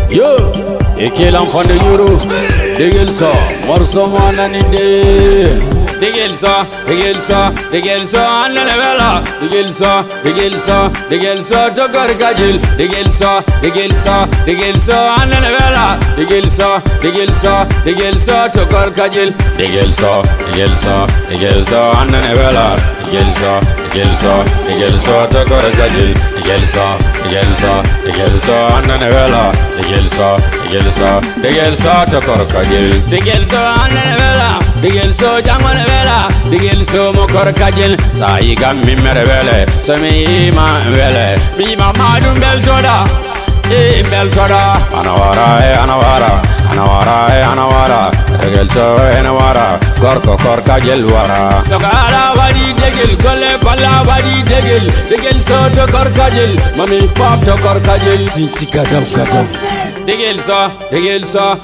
Yo, eke l'enfant de Yoro. Digel ça, morceau mon anide. Digel ça, anne vela. Digel ça, to Korkaƴel. Digel ça, anne vela. Digel ça, to Korkaƴel. Digel ça, anne vela. Digel ça, to Korkaƴel. Digel ça, anne vela. Digel ça, to Korkaƴel. Digel ça, anne vela. Digel ça, jamane vela. Digel ça, mo Korkaƴel. Sa yiga mi mere vele. Sa mi ma vele. Mi ma madum bel toda. Beltoda, anawara. Digel so enawara, Korkaƴel wara. Sogala wadi Digel, gole pala wadi Digel. Digel so to Korkaƴel, mami pop to Korkaƴel. Sinti kadam. Digel so,